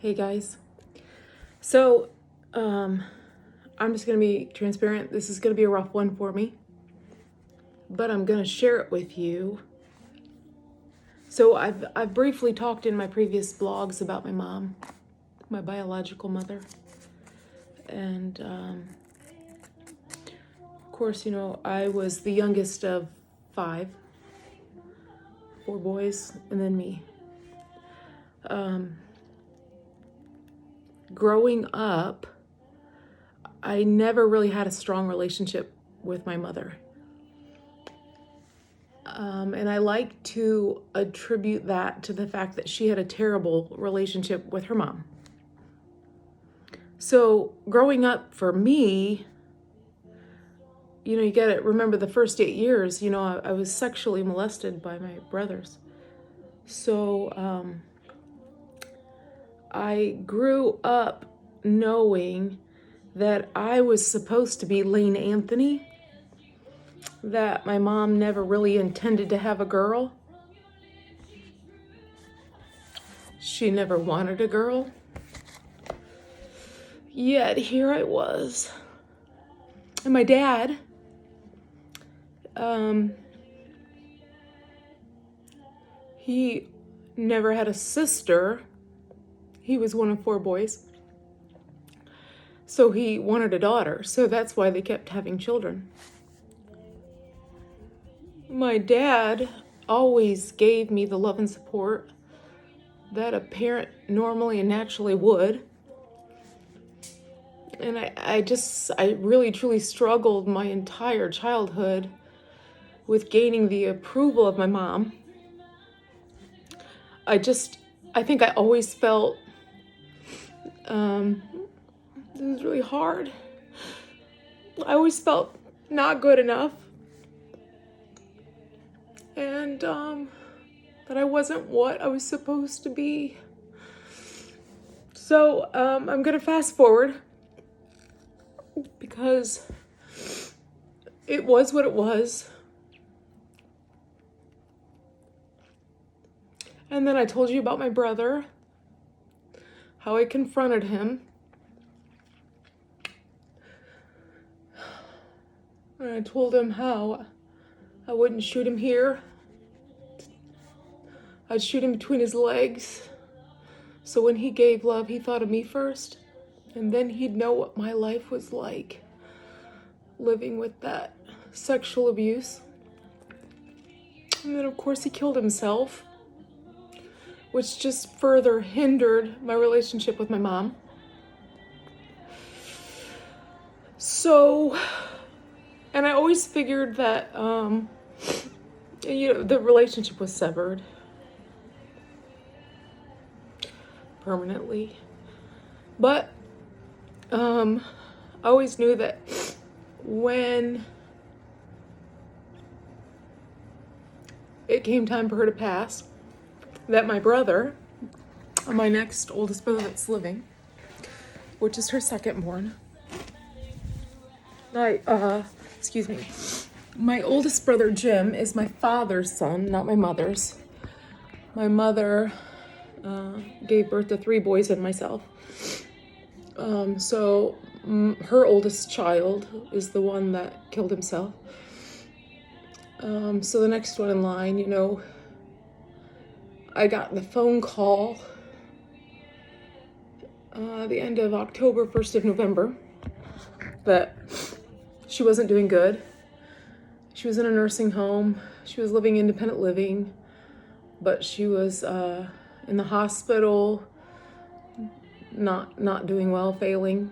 Hey guys. So, I'm just gonna be transparent. This is gonna be a rough one for me, but I'm gonna share it with you. So I've briefly talked in my previous blogs about my mom, my biological mother, and of course, I was the youngest of four boys, and then me. Growing up, I never really had a strong relationship with my mother. And I like to attribute that to the fact that she had a terrible relationship with her mom. So growing up for me, you gotta remember the first 8 years, I was sexually molested by my brothers. So I grew up knowing that I was supposed to be Lane Anthony, that my mom never really intended to have a girl. She never wanted a girl. Yet here I was. And my dad, he never had a sister. He was one of 4 boys. So he wanted a daughter. So that's why they kept having children. My dad always gave me the love and support that a parent normally and naturally would. And I really truly struggled my entire childhood with gaining the approval of my mom. I think I always felt, this is really hard. I always felt not good enough. And, that I wasn't what I was supposed to be. So, I'm gonna fast forward because it was what it was. And then I told you about my brother, how I confronted him. And I told him how I wouldn't shoot him here. I'd shoot him between his legs. So when he gave love, he thought of me first. And then he'd know what my life was like, living with that sexual abuse. And then, of course, he killed himself, which just further hindered my relationship with my mom. So, and I always figured that, the relationship was severed permanently. But, I always knew that when it came time for her to pass, that my brother, my next oldest brother that's living, which is her second born, my oldest brother Jim is my father's son, not my mother's. My mother gave birth to 3 boys and myself. So her oldest child is the one that killed himself. So the next one in line, I got the phone call the end of October, 1st of November, that she wasn't doing good. She was in a nursing home. She was living independent living, but she was in the hospital, not doing well, failing.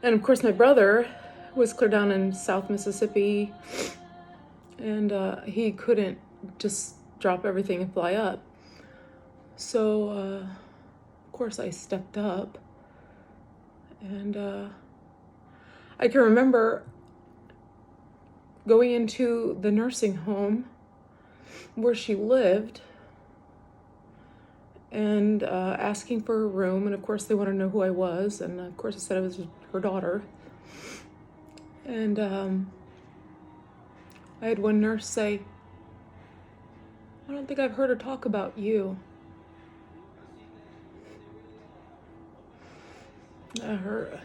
And of course, my brother was clear down in South Mississippi, and he couldn't just drop everything and fly up. So, of course, I stepped up, and I can remember going into the nursing home where she lived and asking for a room. And of course, they wanted to know who I was. And of course, I said I was her daughter. And I had one nurse say, "I don't think I've heard her talk about you." That hurt.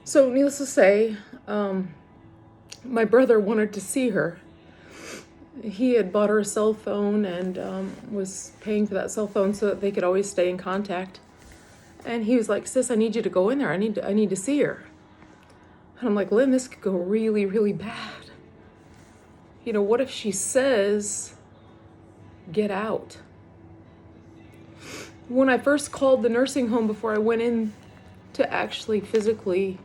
So needless to say, my brother wanted to see her. He had bought her a cell phone and was paying for that cell phone so that they could always stay in contact. And he was like, "Sis, I need you to go in there. I need to see her." And I'm like, "Lynn, this could go really, really bad. You know, what if she says, get out?" When I first called the nursing home before I went in to actually physically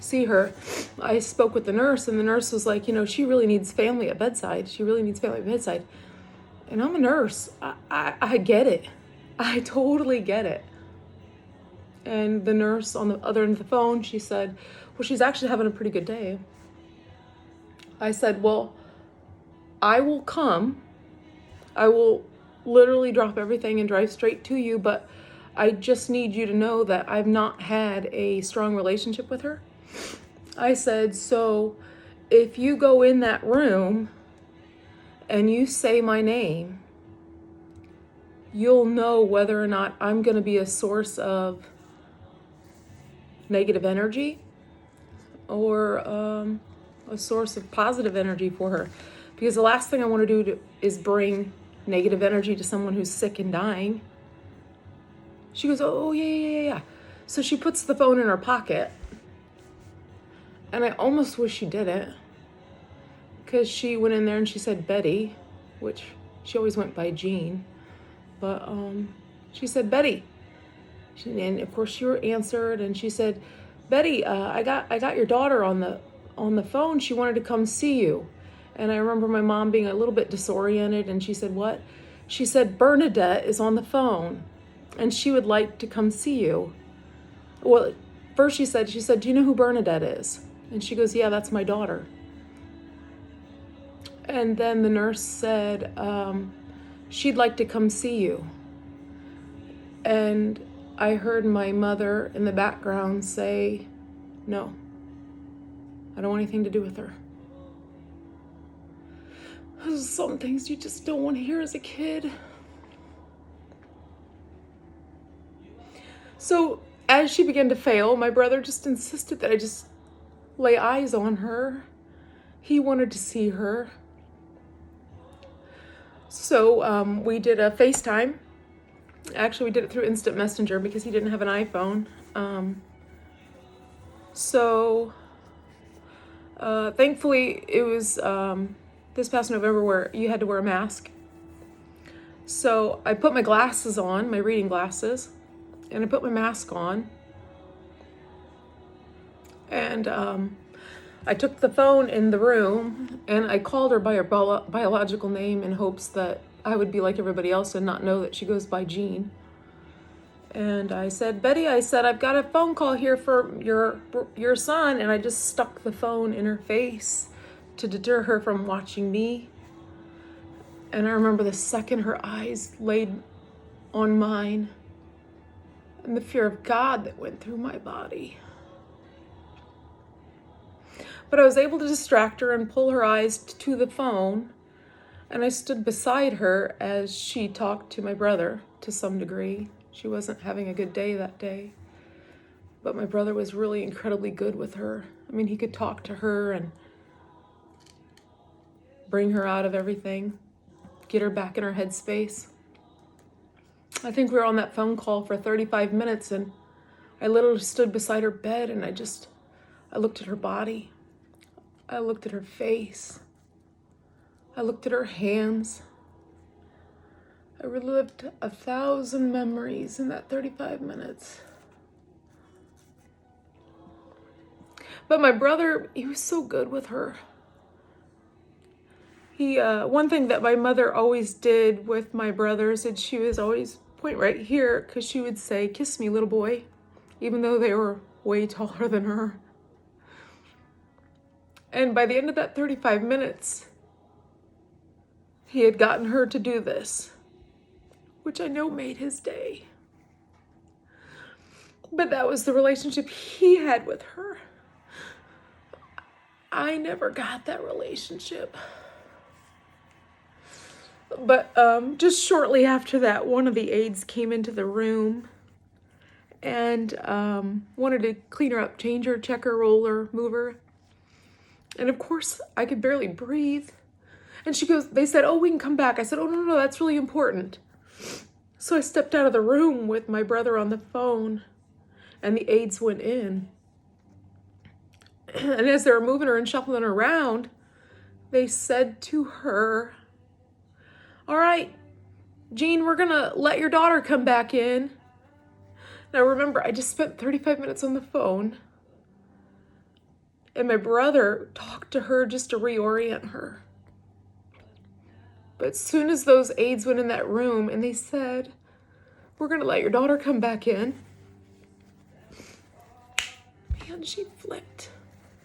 see her, I spoke with the nurse, and the nurse was like, "You know, she really needs family at bedside. She really needs family at bedside." And I'm a nurse. I get it. I totally get it. And the nurse on the other end of the phone, she said, "Well, she's actually having a pretty good day." I said, "Well, I will come. I will literally drop everything and drive straight to you, but I just need you to know that I've not had a strong relationship with her." I said, "So if you go in that room and you say my name, you'll know whether or not I'm going to be a source of negative energy or a source of positive energy for her. Because the last thing I want to do is bring negative energy to someone who's sick and dying." She goes, "Oh, yeah. So she puts the phone in her pocket. And I almost wish she didn't. Because she went in there and she said Betty, which she always went by Jean. But she said, "Betty." And of course she answered, and she said, "Betty, I got your daughter on the phone. She wanted to come see you." And I remember my mom being a little bit disoriented, and she said, "What?" She said, "Bernadette is on the phone, and she would like to come see you." Well, first she said, "Do you know who Bernadette is?" And she goes, "Yeah, that's my daughter." And then the nurse said, "She'd like to come see you." And I heard my mother in the background say, "No, I don't want anything to do with her." There's some things you just don't want to hear as a kid. So as she began to fail, my brother just insisted that I just lay eyes on her. He wanted to see her. So we did a FaceTime. Actually, we did it through Instant Messenger because he didn't have an iPhone. Thankfully, it was this past November where you had to wear a mask. So I put my glasses on, my reading glasses, and I put my mask on. And I took the phone in the room and I called her by her biological name in hopes that I would be like everybody else and not know that she goes by Jean. And I said, "Betty," I said, "I've got a phone call here for your son." And I just stuck the phone in her face to deter her from watching me. And I remember the second her eyes laid on mine and the fear of God that went through my body. But I was able to distract her and pull her eyes to the phone. And I stood beside her as she talked to my brother to some degree. She wasn't having a good day that day. But my brother was really incredibly good with her. I mean, he could talk to her and bring her out of everything, get her back in her headspace. I think we were on that phone call for 35 minutes, and I literally stood beside her bed and I looked at her body. I looked at her face. I looked at her hands. I relived 1,000 memories in that 35 minutes. But my brother, he was so good with her. One thing that my mother always did with my brothers, and she was always point right here, because she would say, "Kiss me, little boy," even though they were way taller than her. And by the end of that 35 minutes, he had gotten her to do this, which I know made his day. But that was the relationship he had with her. I never got that relationship. But just shortly after that, one of the aides came into the room and wanted to clean her up, change her, check her, roll her, move her. And of course, I could barely breathe. And they said, oh, we can come back. I said, oh, no, that's really important. So I stepped out of the room with my brother on the phone, and the aides went in. And as they were moving her and shuffling her around, they said to her, all right, Jean, we're gonna let your daughter come back in. Now remember, I just spent 35 minutes on the phone, and my brother talked to her just to reorient her. But as soon as those aides went in that room and they said, we're gonna let your daughter come back in, man, she flipped.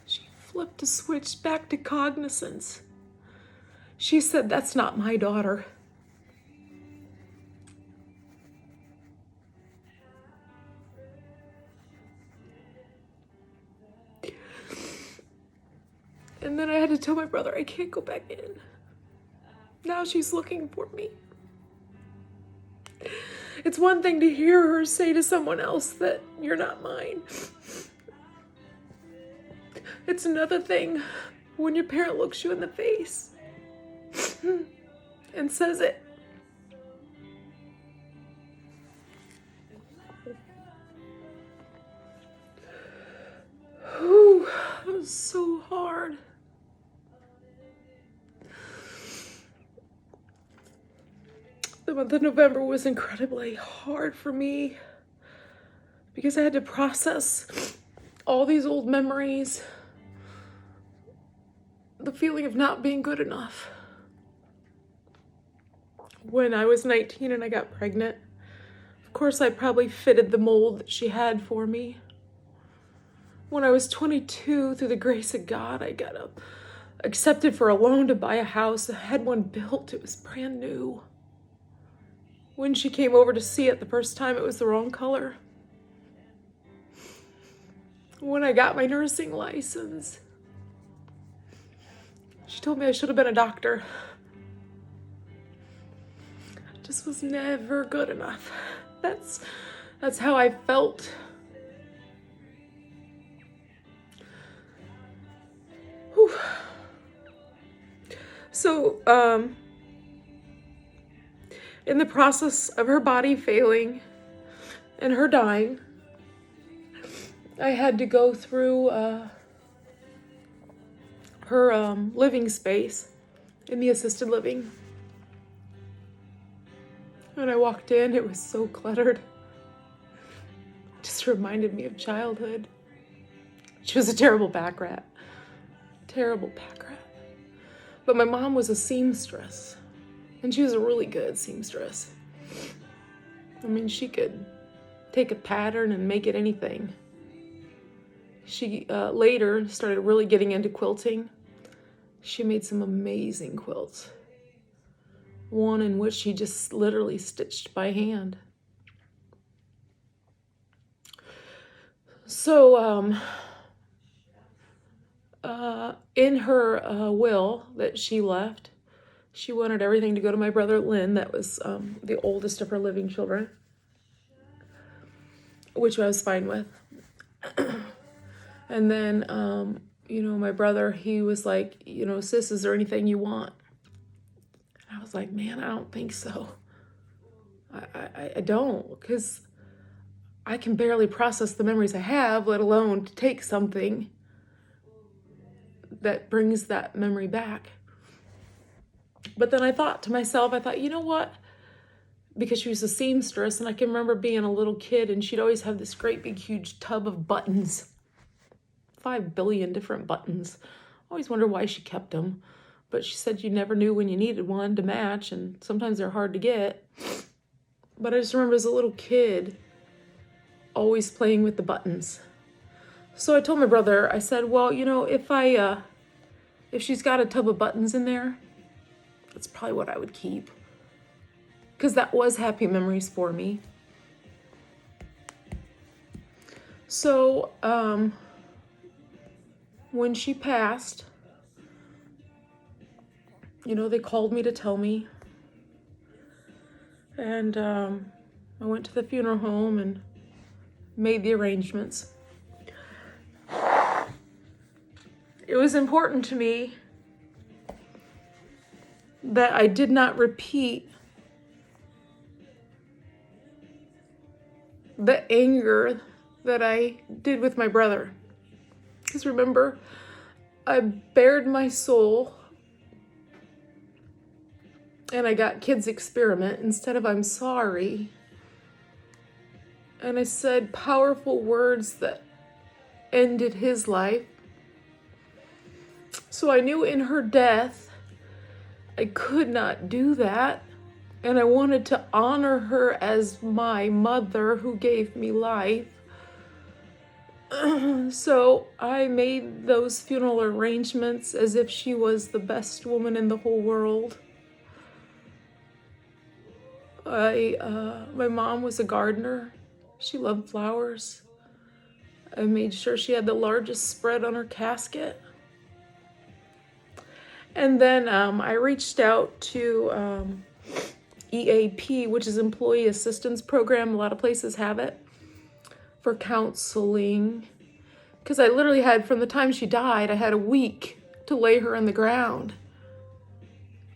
She flipped a switch back to cognizance. She said, that's not my daughter. And then I had to tell my brother, I can't go back in. Now she's looking for me. It's one thing to hear her say to someone else that you're not mine. It's another thing when your parent looks you in the face and says it. Whew, it was so hard. The month of November was incredibly hard for me because I had to process all these old memories, the feeling of not being good enough. When I was 19 and I got pregnant, of course I probably fitted the mold that she had for me. When I was 22, through the grace of God, I got accepted for a loan to buy a house. I had one built, it was brand new. When she came over to see it the first time, it was the wrong color. When I got my nursing license, she told me I should have been a doctor. I just was never good enough. That's how I felt. Whew. So, in the process of her body failing and her dying, I had to go through her living space in the assisted living. When I walked in, it was so cluttered. It just reminded me of childhood. She was a terrible back rat. Terrible back rat. But my mom was a seamstress. And she was a really good seamstress. I mean, she could take a pattern and make it anything. She later started really getting into quilting. She made some amazing quilts. One in which she just literally stitched by hand. So, in her will that she left, she wanted everything to go to my brother Lynn, that was the oldest of her living children, which I was fine with. And then, my brother, he was like, sis, is there anything you want? And I was like, man, I don't think so. I don't, because I can barely process the memories I have, let alone to take something that brings that memory back. But then I thought to myself, you know what? Because she was a seamstress, and I can remember being a little kid, and she'd always have this great big huge tub of buttons. 5 billion different buttons. I always wondered why she kept them. But she said you never knew when you needed one to match, and sometimes they're hard to get. But I just remember as a little kid always playing with the buttons. So I told my brother, I said, well, if she's got a tub of buttons in there, that's probably what I would keep. Because that was happy memories for me. So, when she passed, they called me to tell me. And I went to the funeral home and made the arrangements. It was important to me that I did not repeat the anger that I did with my brother. Because remember, I bared my soul and I got kids experiment instead of I'm sorry. And I said powerful words that ended his life. So I knew in her death, I could not do that. And I wanted to honor her as my mother who gave me life. So I made those funeral arrangements as if she was the best woman in the whole world. My mom was a gardener. She loved flowers. I made sure she had the largest spread on her casket. And then I reached out to EAP, which is Employee Assistance Program. A lot of places have it for counseling. Because I literally had, from the time she died, I had a week to lay her in the ground.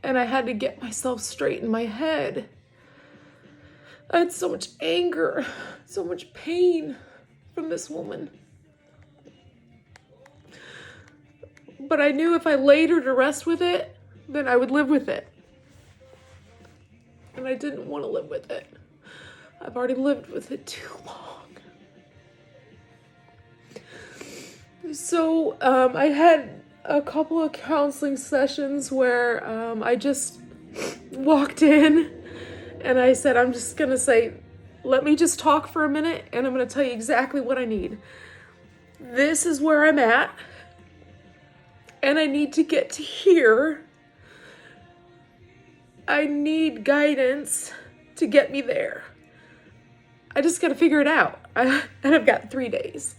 And I had to get myself straight in my head. I had so much anger, so much pain from this woman. But I knew if I laid her to rest with it, then I would live with it. And I didn't want to live with it. I've already lived with it too long. So I had a couple of counseling sessions where I just walked in and I said, I'm just going to say, let me just talk for a minute and I'm going to tell you exactly what I need. This is where I'm at and I need to get to here. I need guidance to get me there. I just got to figure it out. And I've got 3 days.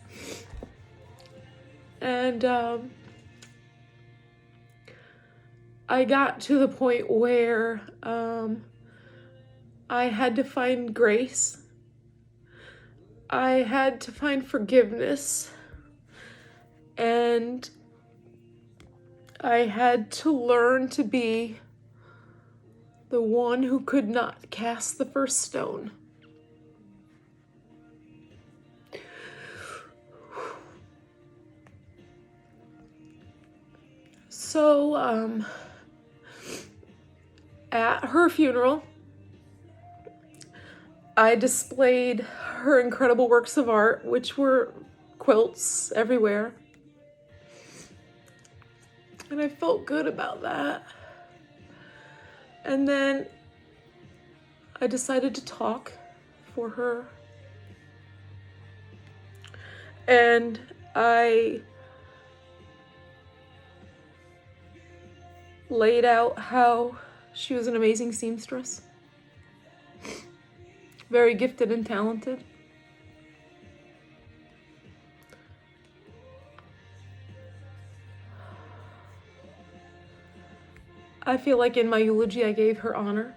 And I got to the point where I had to find grace. I had to find forgiveness. And I had to learn to be the one who could not cast the first stone. So, at her funeral, I displayed her incredible works of art, which were quilts everywhere. And I felt good about that. And then I decided to talk for her. And I laid out how she was an amazing seamstress, very gifted and talented. I feel like in my eulogy I gave her honor.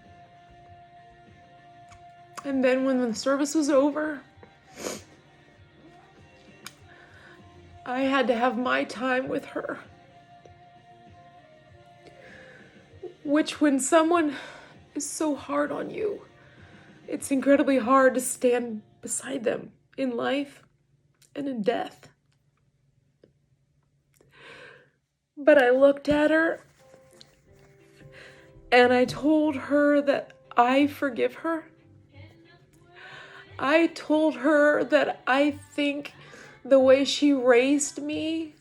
And then when the service was over, I had to have my time with her. Which, when someone is so hard on you, it's incredibly hard to stand beside them in life and in death. But I looked at her and I told her that I forgive her. I told her that I think the way she raised me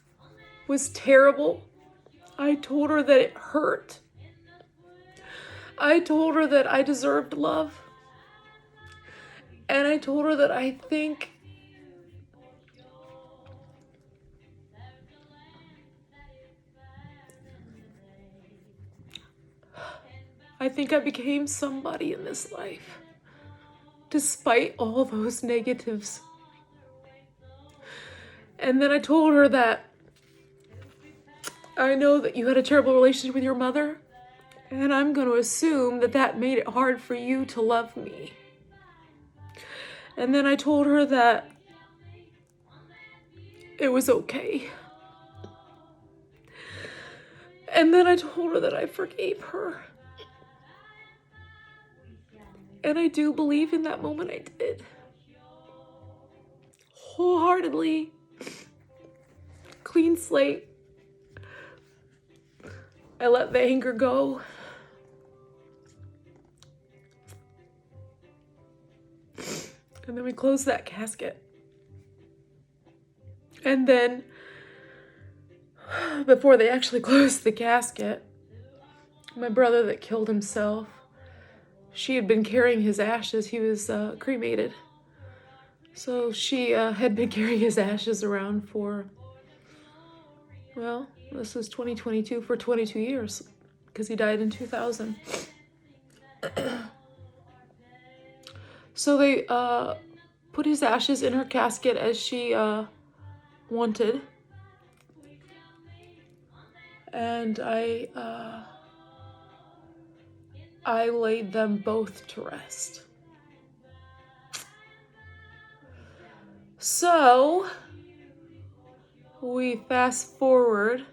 was terrible. I told her that it hurt. I told her that I deserved love. And I told her that I think I became somebody in this life, despite all those negatives. And then I told her that I know that you had a terrible relationship with your mother, And I'm going to assume that that made it hard for you to love me. And then I told her that it was okay. And then I told her that I forgave her. And I do believe in that moment I did. Wholeheartedly. Clean slate. I let the anger go. And then we closed that casket. And then, before they actually closed the casket, my brother that killed himself, she had been carrying his ashes. He was cremated. So she had been carrying his ashes around for, well, this is 2022, for 22 years, because he died in 2000. So they put his ashes in her casket as she wanted. And I laid them both to rest. So we fast forward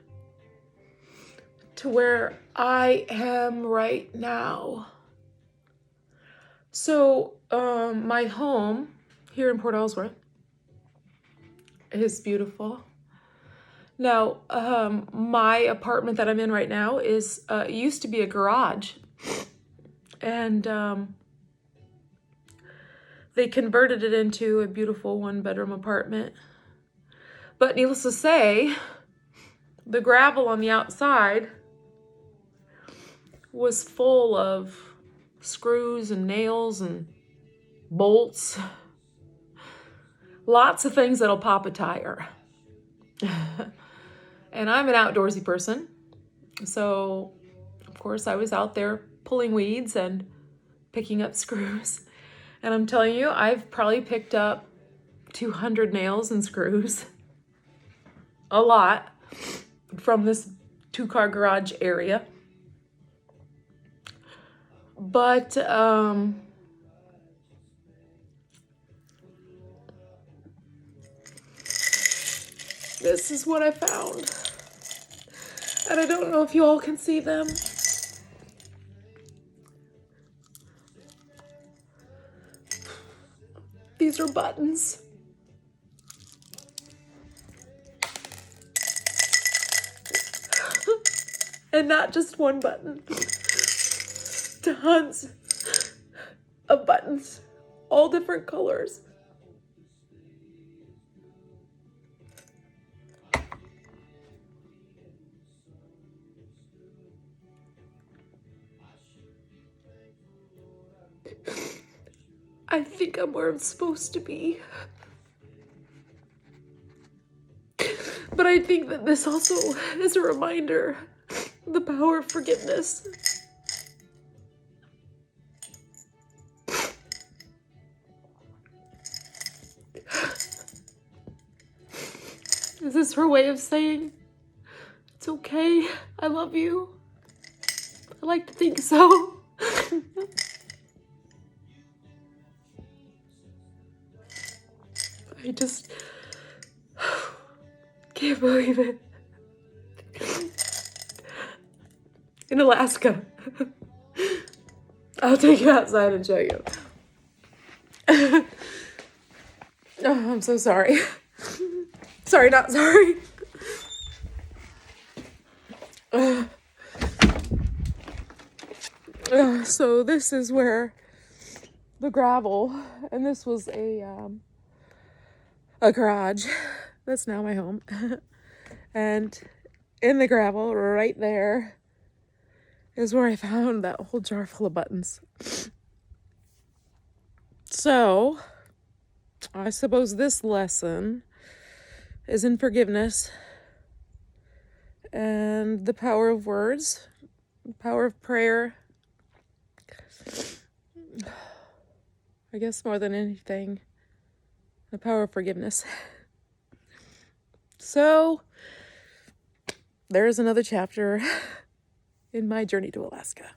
to where I am right now. So my home here in Port Ellsworth is beautiful. Now, my apartment that I'm in right now is used to be a garage, and they converted it into a beautiful one-bedroom apartment. But needless to say, the gravel on the outside was full of screws and nails and bolts. Lots of things that'll pop a tire. And I'm an outdoorsy person. So, of course, I was out there pulling weeds and picking up screws. And I'm telling you, I've probably picked up 200 nails and screws. A lot. From this 2-car garage area. But, this is what I found. And I don't know if you all can see them. These are buttons. And not just one button. Tons of buttons. All different colors. I think I'm where I'm supposed to be. But I think that this also is a reminder of the power of forgiveness. Is this her way of saying, it's okay, I love you? I like to think so. I just can't believe it. In Alaska. I'll take you outside and show you. Oh, I'm so sorry. Sorry, not sorry. So this is where the gravel, and this was a garage. That's now my home. And in the gravel, right there, is where I found that whole jar full of buttons. So, I suppose this lesson is in forgiveness and the power of words, the power of prayer. I guess more than anything, the power of forgiveness. So, there's another chapter in my journey to Alaska.